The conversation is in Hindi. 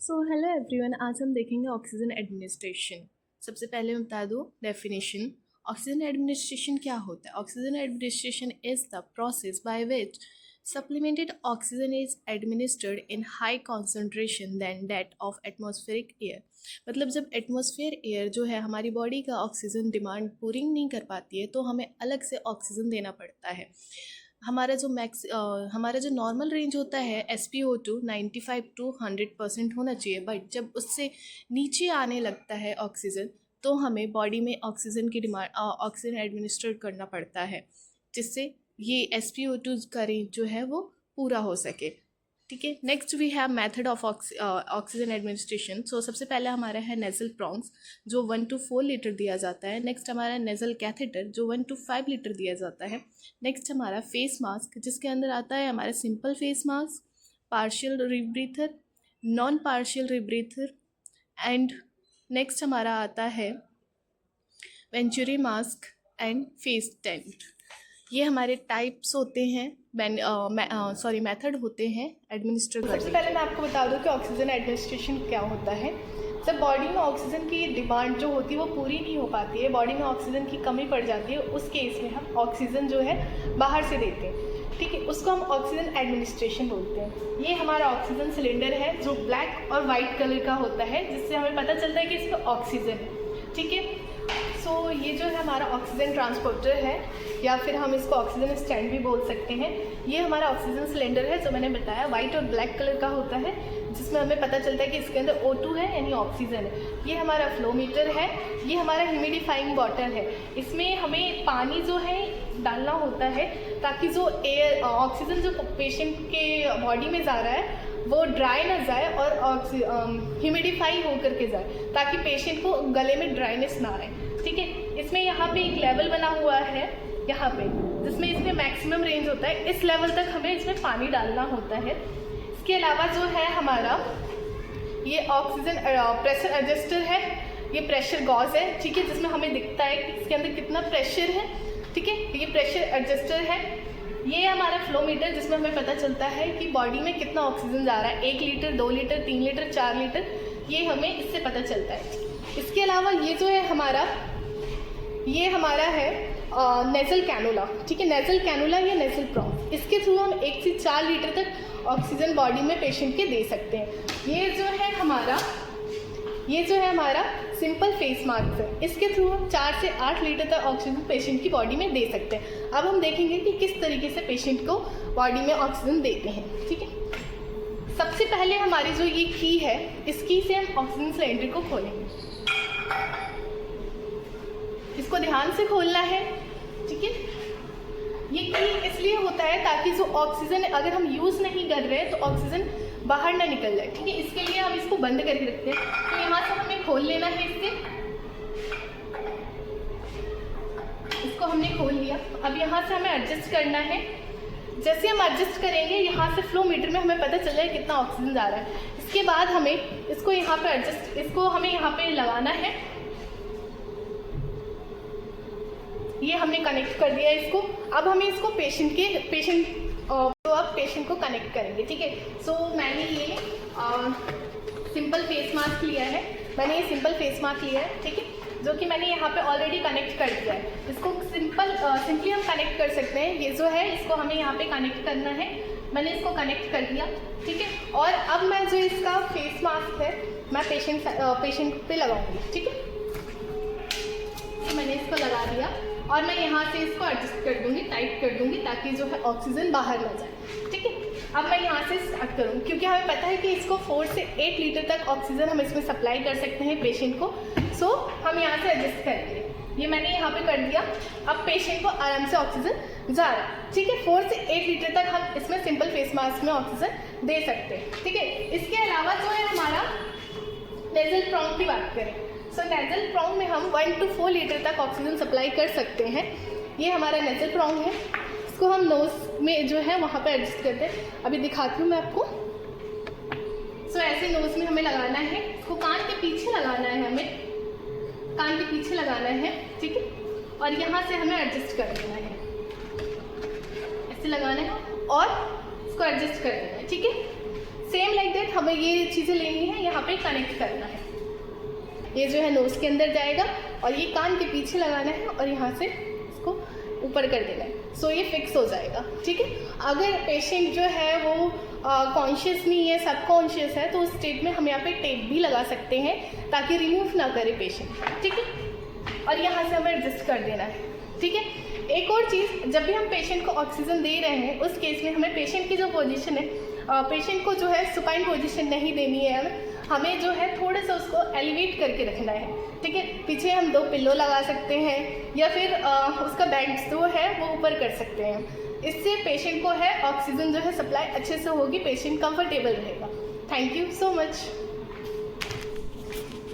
सो हेलो एवरीवन, आज हम देखेंगे ऑक्सीजन एडमिनिस्ट्रेशन। सबसे पहले मैं बता दूं डेफिनेशन। ऑक्सीजन एडमिनिस्ट्रेशन क्या होता है? Oxygen administration is the process by which supplemented oxygen is administered in high concentration than that of atmospheric air. मतलब जब एटमॉस्फेयर एयर जो है हमारी बॉडी का ऑक्सीजन डिमांड पूरी नहीं कर पाती है तो हमें अलग से ऑक्सीजन देना पड़ता है। हमारा जो नॉर्मल रेंज होता है SpO2 95 to 100% होना चाहिए, बट जब उससे नीचे आने लगता है ऑक्सीजन तो हमें बॉडी में ऑक्सीजन की डिमांड ऑक्सीजन एडमिनिस्ट्रेट करना पड़ता है, जिससे ये SpO2 का रेंज जो है वो पूरा हो सके। ठीक है, next we have method of oxygen administration. So सबसे पहले हमारा है नेजल प्रॉन्ग्स जो 1 to 4 लीटर दिया जाता है। नेक्स्ट हमारा नेजल कैथेटर जो 1 to 5 लीटर दिया जाता है। नेक्स्ट हमारा फेस मास्क जिसके अंदर आता है हमारा simple face mask, partial rebreather, non partial rebreather and next हमारा आता है venturi mask and face tent. ये हमारे टाइप्स होते हैं, मेथड होते हैं एडमिनिस्टर करने। सबसे पहले मैं आपको बता दूं कि ऑक्सीजन एडमिनिस्ट्रेशन क्या होता है। जब बॉडी में ऑक्सीजन की डिमांड जो होती है वो पूरी नहीं हो पाती है, बॉडी में ऑक्सीजन की कमी पड़ जाती है, उस केस में हम ऑक्सीजन जो है बाहर से देते हैं। ठीक है, उसको हम ऑक्सीजन एडमिनिस्ट्रेशन बोलते हैं। ये हमारा ऑक्सीजन सिलेंडर है जो ब्लैक और वाइट कलर का होता है, जिससे हमें पता चलता है कि इसमें ऑक्सीजन है। ठीक है, सो ये जो है हमारा ऑक्सीजन ट्रांसपोर्टर है, या फिर हम इसको ऑक्सीजन स्टैंड भी बोल सकते हैं। ये हमारा ऑक्सीजन सिलेंडर है जो मैंने बताया वाइट और ब्लैक कलर का होता है, जिसमें हमें पता चलता है कि इसके अंदर O2 है यानी ऑक्सीजन है। ये हमारा फ्लो मीटर है। ये हमारा ह्यूमिडिफाइंग बॉटल है। इसमें हमें पानी जो है डालना होता है ताकि जो एयर ऑक्सीजन जो पेशेंट के बॉडी में जा रहा है वो ड्राई ना जाए और ह्यूमिडिफाई होकर के जाए, ताकि पेशेंट को गले में ड्राइनेस ना आए। ठीक है, इसमें यहाँ पे एक लेवल बना हुआ है यहाँ पे, जिसमें इसमें मैक्सिमम रेंज होता है। इस लेवल तक हमें इसमें पानी डालना होता है। इसके अलावा जो है हमारा ये ऑक्सीजन प्रेशर एडजस्टर है। ये प्रेशर गॉज है, ठीक है, जिसमें हमें दिखता है कि इसके अंदर कितना प्रेशर है। ठीक है, ये प्रेशर एडजस्टर है। ये हमारा फ्लो मीटर जिसमें हमें पता चलता है कि बॉडी में कितना ऑक्सीजन जा रहा है, 1 लीटर 2 लीटर 3 लीटर 4 लीटर, ये हमें इससे पता चलता है। इसके अलावा ये जो है ये हमारा है नेजल कैनुला। ठीक है, नेजल कैनुला या नेजल प्रॉन्ग, इसके थ्रू हम 1 से 4 लीटर तक ऑक्सीजन बॉडी में पेशेंट के दे सकते हैं। ये जो है हमारा सिंपल फेस मास्क है। इसके थ्रू हम 4 से 8 लीटर तक ऑक्सीजन पेशेंट की बॉडी में दे सकते हैं। अब हम देखेंगे कि किस तरीके से पेशेंट को बॉडी में ऑक्सीजन देते हैं। ठीक है, सबसे पहले हमारी जो ये की है, इस की से हम ऑक्सीजन सिलेंडर को खोलेंगे। इसको ध्यान से खोलना है। ठीक है, ये की इसलिए होता है ताकि जो ऑक्सीजन अगर हम यूज़ नहीं कर रहे हैं तो ऑक्सीजन बाहर ना निकल जाए। ठीक है, इसके लिए हम इसको बंद करके रखते हैं। तो यहाँ से हमें खोल लेना है इसको हमने खोल लिया। अब यहाँ से हमें एडजस्ट करना है। जैसे हम एडजस्ट करेंगे यहाँ से फ्लो मीटर में हमें पता चल जाए कितना ऑक्सीजन जा रहा है। इसके बाद हमें इसको यहाँ पे हमें यहाँ पे लगाना है। ये हमने कनेक्ट कर दिया इसको। अब हमें इसको पेशेंट को कनेक्ट करेंगे। ठीक है, सो मैंने ये सिंपल फेस मास्क लिया है। ठीक है, जो कि मैंने यहाँ पे ऑलरेडी कनेक्ट कर दिया है। इसको सिंपली हम कनेक्ट कर सकते हैं। ये जो है इसको हमें यहाँ पे कनेक्ट करना है। मैंने इसको कनेक्ट कर दिया। ठीक है, और अब मैं जो इसका फेस मास्क है मैं पेशेंट पे लगाऊंगी। ठीक है, तो मैंने इसको लगा दिया और मैं यहाँ से इसको एडजस्ट कर दूँगी, टाइट कर दूँगी, ताकि जो है ऑक्सीजन बाहर ना जाए। ठीक है, अब मैं यहाँ से स्टार्ट करूँगी, क्योंकि हमें पता है कि इसको 4 से 8 लीटर तक ऑक्सीजन हम इसमें सप्लाई कर सकते हैं पेशेंट को। सो हम यहाँ से एडजस्ट करेंगे। ये मैंने यहाँ पे कर दिया। अब पेशेंट को आराम से ऑक्सीजन जा रहा है। ठीक है, 4 से 8 लीटर तक हम इसमें सिंपल फेस मास्क में ऑक्सीजन दे सकते हैं। ठीक है, इसके अलावा जो है हमारा नेजल प्रॉन्ग की बात करें, सो नेजल प्रॉन्ग में हम 1 to 4 लीटर तक ऑक्सीजन सप्लाई कर सकते हैं। ये हमारा नेजल प्रॉन्ग है। इसको हम नोज़ में जो है वहाँ पर एडजस्ट करते हैं। अभी दिखाती हूँ मैं आपको। सो ऐसे नोज़ में हमें लगाना है। इसको कान के पीछे लगाना है, ठीक है, और यहाँ से हमें एडजस्ट कर देना है। ऐसे लगाना है और इसको एडजस्ट कर देना है। ठीक है, सेम लाइक दैट हमें ये चीज़ें लेनी है, यहाँ पे कनेक्ट करना है। ये जो है नोज़ के अंदर जाएगा और ये कान के पीछे लगाना है और यहाँ से इसको ऊपर कर देना है। सो ये फिक्स हो जाएगा, ठीक है। अगर पेशेंट जो है वो कॉन्शियस नहीं है, सबकॉन्शियस है, तो उस स्टेट में हम यहाँ पे टेप भी लगा सकते हैं ताकि रिमूव ना करे पेशेंट, ठीक है। और यहाँ से हमें एडजस्ट कर देना है, ठीक है। एक और चीज़, जब भी हम पेशेंट को ऑक्सीजन दे रहे हैं उस केस में हमें पेशेंट की जो पोजीशन है, पेशेंट को जो है सुपाइन पोजीशन नहीं देनी है, हमें जो है थोड़ा सा उसको एलिवेट करके रखना है, ठीक है। पीछे हम 2 पिल्लो लगा सकते हैं या फिर उसका बैंड जो है वो ऊपर कर सकते हैं। इससे पेशेंट को है ऑक्सीजन जो है सप्लाई अच्छे से होगी, पेशेंट कंफर्टेबल रहेगा। Thank you so much.